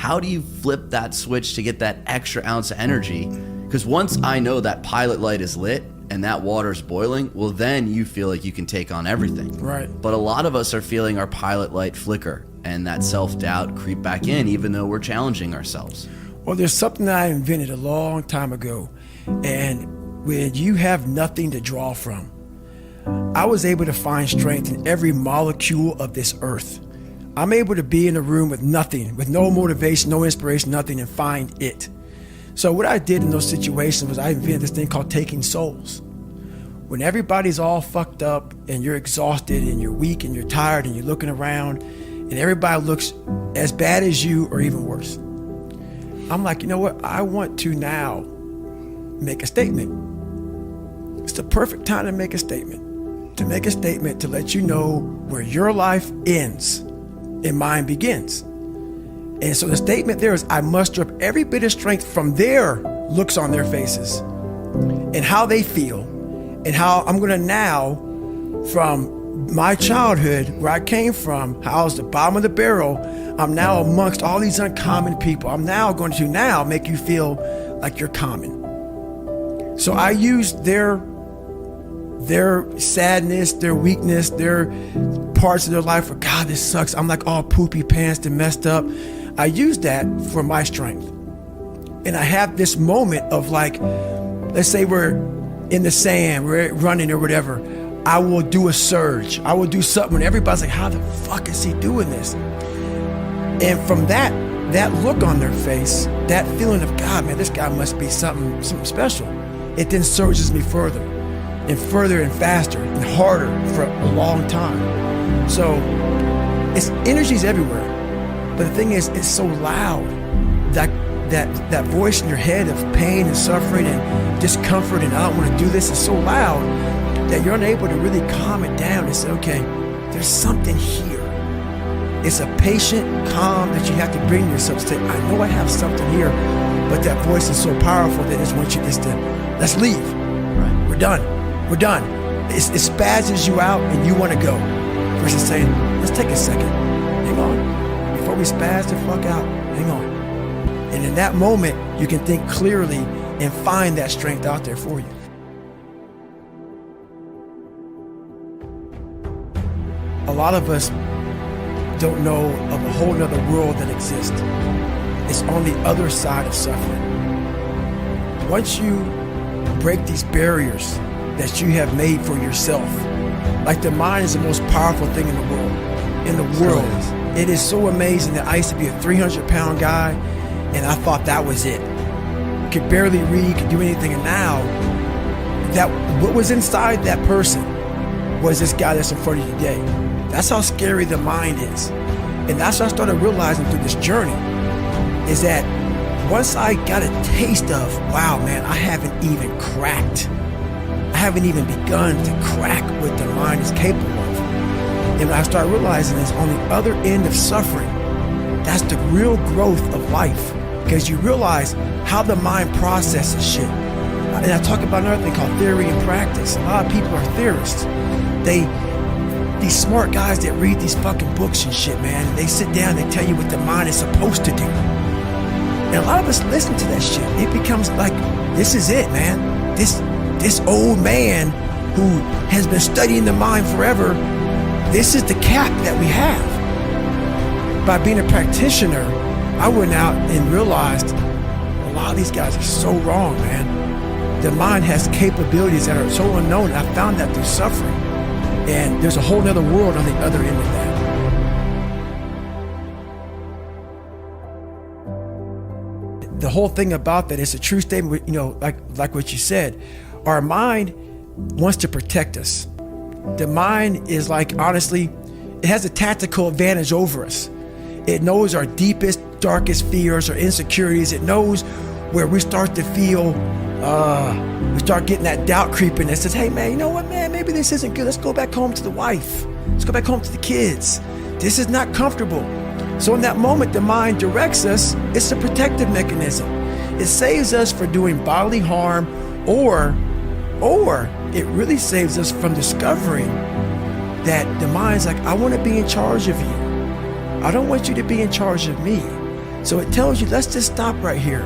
how do you flip that switch to get that extra ounce of energy? Because once I know that pilot light is lit and that water's boiling, well, then you feel like you can take on everything. Right. But a lot of us are feeling our pilot light flicker and that self-doubt creep back in, even though we're challenging ourselves. Well, there's something that I invented a long time ago. And when you have nothing to draw from, I was able to find strength in every molecule of this earth. I'm able to be in a room with nothing, with no motivation, no inspiration, nothing, and find it. So what I did in those situations was I invented this thing called taking souls. When everybody's all fucked up and you're exhausted and you're weak and you're tired and you're looking around and everybody looks as bad as you or even worse, I'm like, you know what? I want to now make a statement. It's the perfect time to make a statement. To let you know where your life ends and mine begins. And so the statement there is, I muster up every bit of strength from their looks on their faces and how they feel, and how I'm going to now, from my childhood, where I came from, how I was the bottom of the barrel, I'm now amongst all these uncommon people. I'm now going to now make you feel like you're common. So I used their sadness, their weakness, their parts of their life where, God, this sucks. I'm like all poopy pants and messed up. I use that for my strength. And I have this moment of like, let's say we're in the sand, we're running or whatever. I will do a surge. I will do something when everybody's like, how the fuck is he doing this? And from that look on their face, that feeling of, God, man, this guy must be something special. It then surges me further and further and faster and harder for a long time. So it's energy's everywhere. But the thing is, it's so loud. That voice in your head of pain and suffering and discomfort and I don't want to do this is so loud that you're unable to really calm it down and say, okay, there's something here. It's a patient calm that you have to bring yourself to say, I know I have something here, but that voice is so powerful that it just wants you just to, let's leave. Right. We're done. It spazzes you out and you want to go. Versus saying, let's take a second. Hang on. Before we spaz the fuck out, hang on. And in that moment, you can think clearly and find that strength out there for you. A lot of us don't know of a whole nother world that exists. It's on the other side of suffering. Once you break these barriers that you have made for yourself, like the mind is the most powerful thing in the world. It is so amazing that I used to be a 300-pound guy and I thought that was it. Could barely read, could do anything, and now that what was inside that person was this guy that's in front of you today. That's how scary the mind is. And that's what I started realizing through this journey, is that once I got a taste of, wow, man, I haven't even begun to crack what the mind is capable of. And when I started realizing is on the other end of suffering, that's the real growth of life, because you realize how the mind processes shit. And I talk about another thing called theory and practice. A lot of people are theorists. These smart guys that read these fucking books and shit, man, they sit down and they tell you what the mind is supposed to do. And a lot of us listen to that shit. It becomes like, this is it, man. This old man who has been studying the mind forever, this is the cap that we have. By being a practitioner, I went out and realized a lot of these guys are so wrong, man. The mind has capabilities that are so unknown. I found that through suffering. And there's a whole other world on the other end of that. The whole thing about that is a true statement, like what you said. Our mind wants to protect us. The mind is like, honestly, it has a tactical advantage over us. It knows our deepest, darkest fears or insecurities. It knows where we start to feel, we start getting that doubt creeping that says, hey man, you know what, man, maybe this isn't good. Let's go back home to the wife. Let's go back home to the kids. This is not comfortable. So in that moment, the mind directs us. It's a protective mechanism. It saves us from doing bodily harm, or it really saves us from discovering that the mind's like, I want to be in charge of you. I don't want you to be in charge of me. So it tells you, let's just stop right here.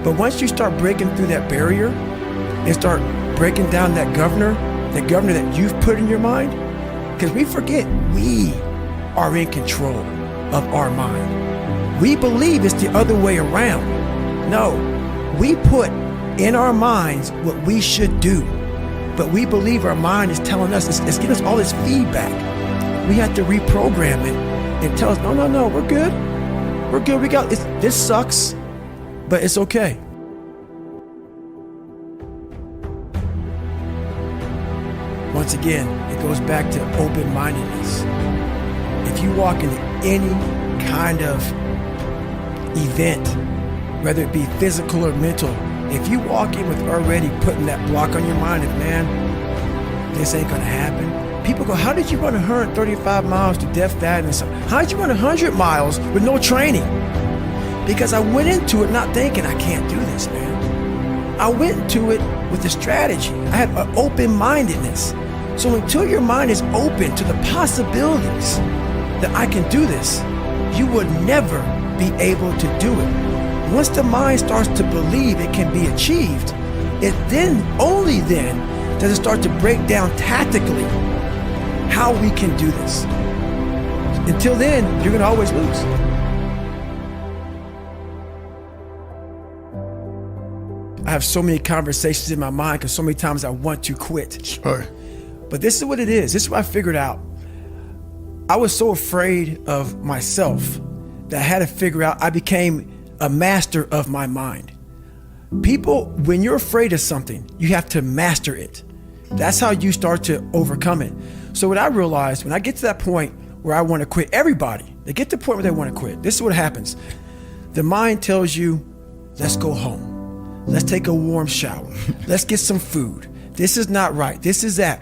But once you start breaking through that barrier and start breaking down that governor that you've put in your mind, because we forget we are in control of our mind. We believe it's the other way around. No, we put in our minds what we should do, but we believe our mind is telling us, it's giving us all this feedback. We have to reprogram it and tell us, no, we're good. We're good, we got this sucks, but it's okay. Once again, it goes back to open-mindedness. If you walk into any kind of event, whether it be physical or mental, if you walk in with already putting that block on your mind of, man, this ain't gonna happen. People go, how did you run 135 miles to death, that, and something? How did you run 100 miles with no training? Because I went into it not thinking, I can't do this, man. I went into it with a strategy. I had an open-mindedness. So until your mind is open to the possibilities that I can do this, you would never be able to do it. Once the mind starts to believe it can be achieved, it then, only then, does it start to break down tactically how we can do this. Until then, you're gonna always lose. I have so many conversations in my mind because so many times I want to quit. Sure. But this is what it is. This is what I figured out. I was so afraid of myself that I had to figure out, I became a master of my mind. People, when you're afraid of something, you have to master it. That's how you start to overcome it. So what I realized, when I get to that point where I want to quit, everybody, they get to the point where they want to quit. This is what happens. The mind tells you, let's go home. Let's take a warm shower. Let's get some food. This is not right. This is that.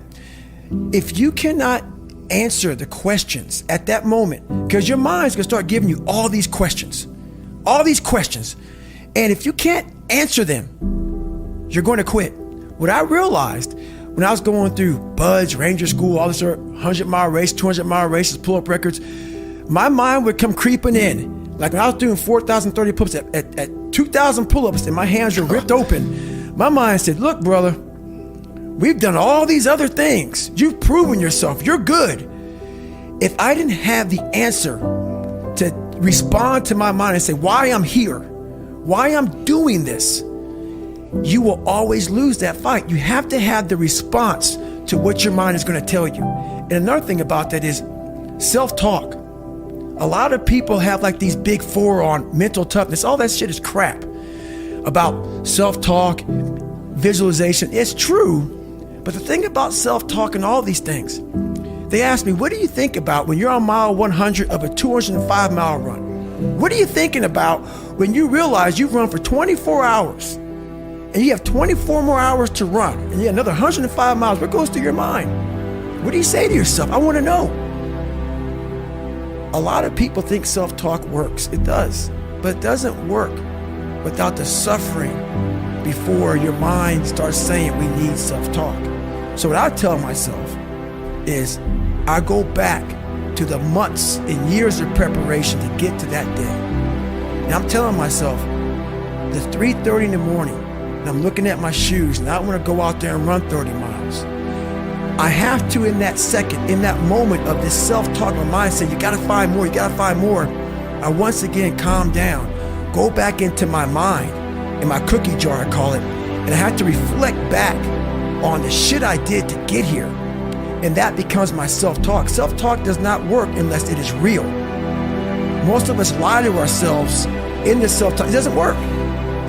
If you cannot answer the questions at that moment, because your mind's gonna start giving you all these questions. And if you can't answer them, you're going to quit. What I realized when I was going through Buds, Ranger School, all this 100-mile race, 200-mile races, pull-up records, my mind would come creeping in. Like when I was doing 4,030 pull-ups at 2,000 pull-ups and my hands were ripped open, my mind said, look, brother, we've done all these other things. You've proven yourself. You're good. If I didn't have the answer to respond to my mind and say why I'm here, why I'm doing this, you will always lose that fight. You have to have the response to what your mind is going to tell you. And another thing about that is self-talk. A lot of people have like these big four on mental toughness. All that shit is crap about self-talk, visualization. It's true. But the thing about self-talk and all these things, they ask me, what do you think about when you're on mile 100 of a 205-mile run? What are you thinking about when you realize you've run for 24 hours and you have 24 more hours to run and you have another 105 miles? What goes through your mind? What do you say to yourself? I want to know. A lot of people think self-talk works. It does, but it doesn't work without the suffering before your mind starts saying we need self-talk. So what I tell myself is I go back to the months and years of preparation to get to that day. And I'm telling myself, the 3:30 in the morning, and I'm looking at my shoes, and I want to go out there and run 30 miles. I have to, in that second, in that moment of this self-talk, my mind saying, you gotta find more, you gotta find more. I once again calm down, go back into my mind, in my cookie jar, I call it, and I have to reflect back on the shit I did to get here. And that becomes my self-talk. Self-talk does not work unless it is real. Most of us lie to ourselves in the self-talk. It doesn't work.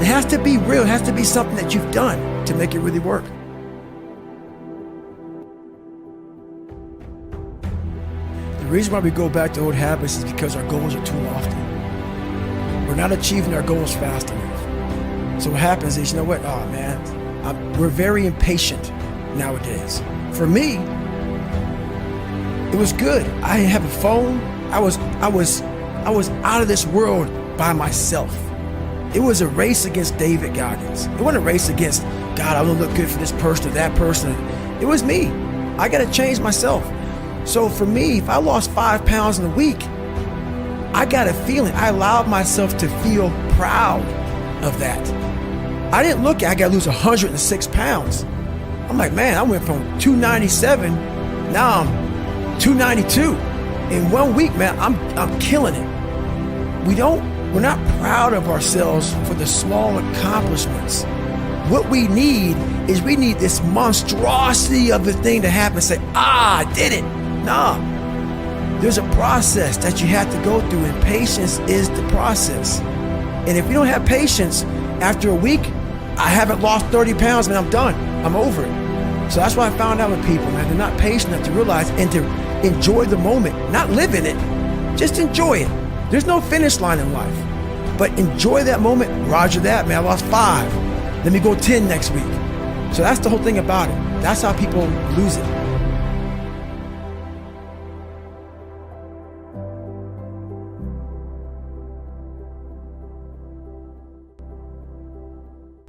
It has to be real. It has to be something that you've done to make it really work. The reason why we go back to old habits is because our goals are too lofty. We're not achieving our goals fast enough. So what happens is, you know what? Oh man, we're very impatient nowadays. For me, it was good. I didn't have a phone. I was out of this world by myself. It was a race against David Goggins. It wasn't a race against, God, I don't look good for this person or that person. It was me. I got to change myself. So for me, if I lost 5 pounds in a week, I got a feeling. I allowed myself to feel proud of that. I didn't look at, I got to lose 106 pounds. I'm like, man, I went from 297, now I'm 292. In 1 week, man, I'm killing it. We're not proud of ourselves for the small accomplishments. What we need is this monstrosity of the thing to happen. Say, I did it. Nah. There's a process that you have to go through, and patience is the process. And if you don't have patience, after a week, I haven't lost 30 pounds, man, I'm done. I'm over it. So that's what I found out with people, man. They're not patient enough to realize and to enjoy the moment. Not live in it, just enjoy it. There's no finish line in life. But enjoy that moment. Roger that, man. I lost 5. Let me go 10 next week. So that's the whole thing about it. That's how people lose it.